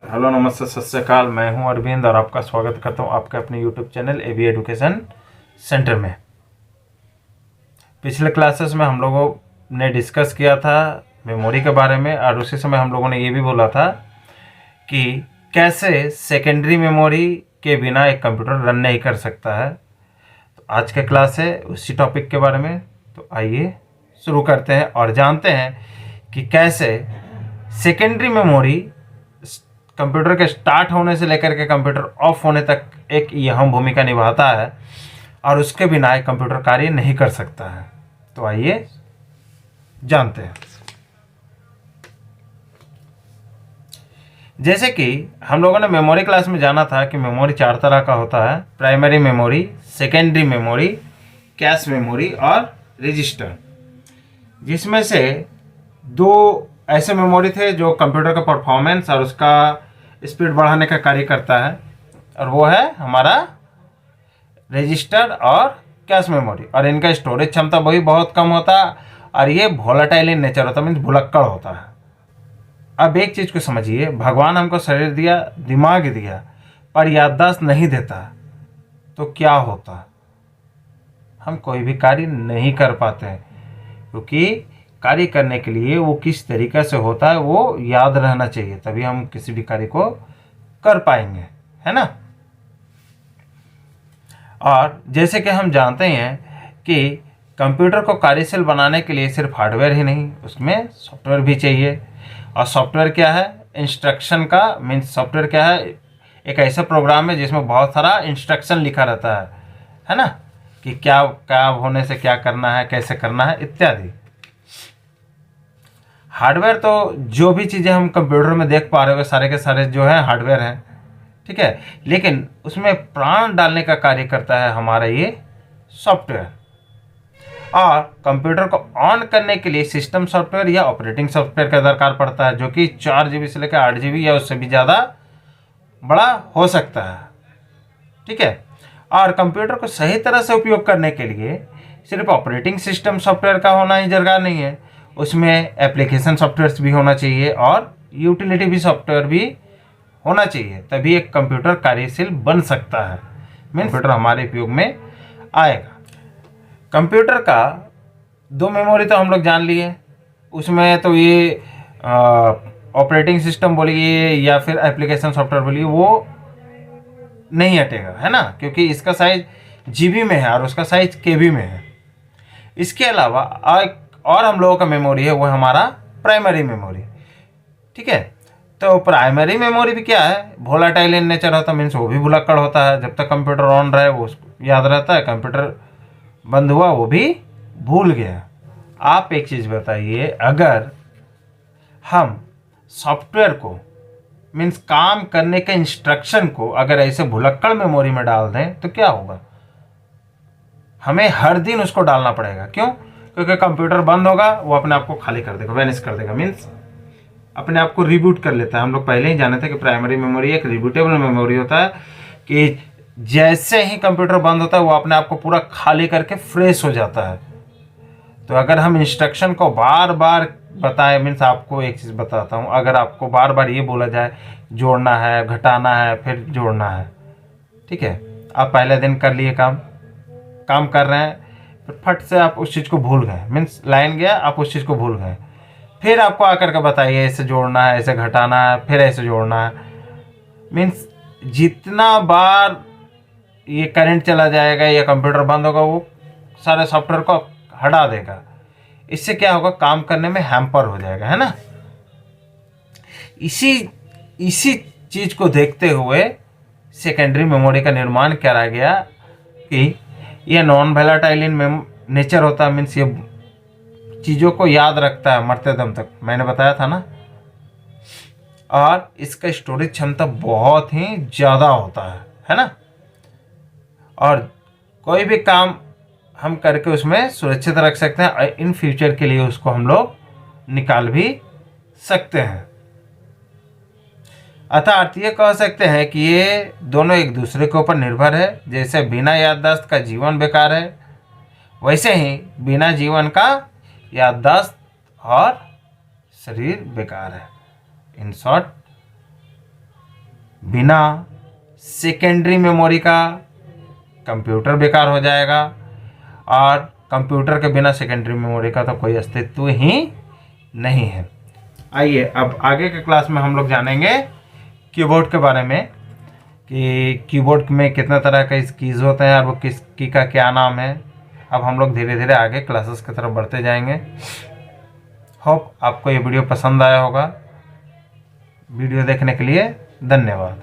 Hello, नमस्ते, सत श्री अकाल। मैं हूं अरविंद और आपका स्वागत करता हूं आपके अपने YouTube channel AB education centre में। पिछले क्लासेस में हम लोगों ने डिस्कस किया था मेमोरी के बारे में और उसी समय हम लोगों ने ये भी बोला था कि कैसे सेकेंडरी मेमोरी के बिना एक कंप्यूटर रन नहीं कर सकता है। तो आज का क्लास है उसी टॉपिक के बारे में। तो आइए शुरू करते हैं और जानते हैं कि कैसे सेकेंडरी मेमोरी कंप्यूटर के स्टार्ट होने से लेकर के कंप्यूटर ऑफ होने तक एक अहम भूमिका निभाता है और उसके बिना एक कंप्यूटर कार्य नहीं कर सकता है। तो आइए जानते हैं। जैसे कि हम लोगों ने मेमोरी क्लास में जाना था कि मेमोरी चार तरह का होता है: primary memory, secondary memory, cache memory और रजिस्टर। जिसमें से दो ऐसे मेमोरी थे जो कंप्यूटर का परफॉर्मेंस और उसका स्पीड बढ़ाने का कार्य करता है, और वो है हमारा रजिस्टर और कैश मेमोरी। और इनका स्टोरेज क्षमता वही बहुत कम होता है और ये वोलेटाइल इन नेचर होता है, मीन्स भुलक्कड़ होता है। अब एक चीज़ को समझिए, भगवान हमको शरीर दिया, दिमाग दिया, पर याददाश्त नहीं देता, तो क्या होता? हम कोई भी कार्य नहीं कर पाते हैं, क्योंकि कार्य करने के लिए वो किस तरीक़े से होता है वो याद रहना चाहिए, तभी हम किसी भी कार्य को कर पाएंगे, है ना। और जैसे कि हम जानते हैं कि कंप्यूटर को कार्यशील बनाने के लिए सिर्फ हार्डवेयर ही नहीं, उसमें सॉफ्टवेयर भी चाहिए। और सॉफ्टवेयर क्या है? इंस्ट्रक्शन का मीन्स सॉफ्टवेयर क्या है? एक ऐसा प्रोग्राम है जिसमें बहुत सारा इंस्ट्रक्शन लिखा रहता है ना, कि क्या क्या होने से क्या करना है, कैसे करना है इत्यादि। हार्डवेयर तो जो भी चीज़ें हम कंप्यूटर में देख पा रहे हो सारे के सारे जो है हार्डवेयर हैं, ठीक है। लेकिन उसमें प्राण डालने का कार्य करता है हमारा ये सॉफ्टवेयर। और कंप्यूटर को ऑन करने के लिए सिस्टम सॉफ्टवेयर या ऑपरेटिंग सॉफ्टवेयर का दरकार पड़ता है, जो कि 4 GB से लेकर 8 GB या उससे भी ज़्यादा बड़ा हो सकता है, ठीक है। और कंप्यूटर को सही तरह से उपयोग करने के लिए सिर्फ ऑपरेटिंग सिस्टम सॉफ्टवेयर का होना ही जरूरी नहीं है, उसमें एप्लीकेशन सॉफ्टवेयर भी होना चाहिए और यूटिलिटी भी सॉफ्टवेयर भी होना चाहिए, तभी एक कंप्यूटर कार्यशील बन सकता है, मीन्स कंप्यूटर हमारे उपयोग में आएगा। कंप्यूटर का दो मेमोरी तो हम लोग जान लिए, उसमें तो ये ऑपरेटिंग सिस्टम बोलिए या फिर एप्लीकेशन सॉफ्टवेयर बोलिए वो नहीं हटेगा, है ना, क्योंकि इसका साइज GB में है और उसका साइज KB में है। इसके अलावा और हम लोगों का मेमोरी है वो हमारा प्राइमरी मेमोरी, ठीक है। तो प्राइमरी मेमोरी भी क्या है? वोलेटाइल इन नेचर होता है, मीन्स वो भी भुलक्कड़ होता है। जब तक कंप्यूटर ऑन रहे वो उसको याद रहता है, कंप्यूटर बंद हुआ वो भी भूल गया। आप एक चीज़ बताइए, अगर हम सॉफ्टवेयर को मीन्स काम करने के इंस्ट्रक्शन को अगर ऐसे भुलक्कड़ मेमोरी में डाल दें तो क्या होगा? हमें हर दिन उसको डालना पड़ेगा। क्यों? क्योंकि कंप्यूटर बंद होगा, वो अपने आप को खाली कर देगा, वैनिश कर देगा, मीन्स अपने आप को रिबूट कर लेता है। हम लोग पहले ही जाने थे कि प्राइमरी मेमोरी एक रिबूटेबल मेमोरी होता है, कि जैसे ही कंप्यूटर बंद होता है वो अपने आप को पूरा खाली करके फ्रेश हो जाता है। तो अगर हम इंस्ट्रक्शन को बार बार बताएं, मीन्स आपको एक चीज़ बताता हूँ, अगर आपको बार बार ये बोला जाए जोड़ना है, घटाना है, फिर जोड़ना है, ठीक है, आप पहले दिन कर लिए काम कर रहे हैं, फिर फट से आप उस चीज़ को भूल गए, मीन्स लाइन गया, आप उस चीज़ को भूल गए, फिर आपको आकर के बताइए ऐसे जोड़ना है, ऐसे घटाना है, फिर ऐसे जोड़ना है, मीन्स जितना बार ये करंट चला जाएगा या कंप्यूटर बंद होगा वो सारे सॉफ्टवेयर को हटा देगा। इससे क्या होगा? काम करने में हैम्पर हो जाएगा, है ना। इसी चीज़ को देखते हुए सेकेंडरी मेमोरी का निर्माण करा गया कि यह नॉन वोलेटाइल इन नेचर होता है, मीन्स ये चीज़ों को याद रखता है मरते दम तक, मैंने बताया था ना। और इसका स्टोरेज क्षमता बहुत ही ज़्यादा होता है ना। और कोई भी काम हम करके उसमें सुरक्षित रख सकते हैं और इन फ्यूचर के लिए उसको हम लोग निकाल भी सकते हैं। अतः ये कह सकते हैं कि ये दोनों एक दूसरे के ऊपर निर्भर है। जैसे बिना याददाश्त का जीवन बेकार है, वैसे ही बिना जीवन का याददाश्त और शरीर बेकार है। इन शॉर्ट बिना सेकेंडरी मेमोरी का कंप्यूटर बेकार हो जाएगा, और कंप्यूटर के बिना सेकेंडरी मेमोरी का तो कोई अस्तित्व ही नहीं है। आइए अब आगे के क्लास में हम लोग जानेंगे कीबोर्ड के बारे में, कि कीबोर्ड में कितना तरह के कीज़ होते हैं और वो किस की का क्या नाम है। अब हम लोग धीरे धीरे आगे क्लासेस की तरफ बढ़ते जाएंगे। होप आपको ये वीडियो पसंद आया होगा। वीडियो देखने के लिए धन्यवाद।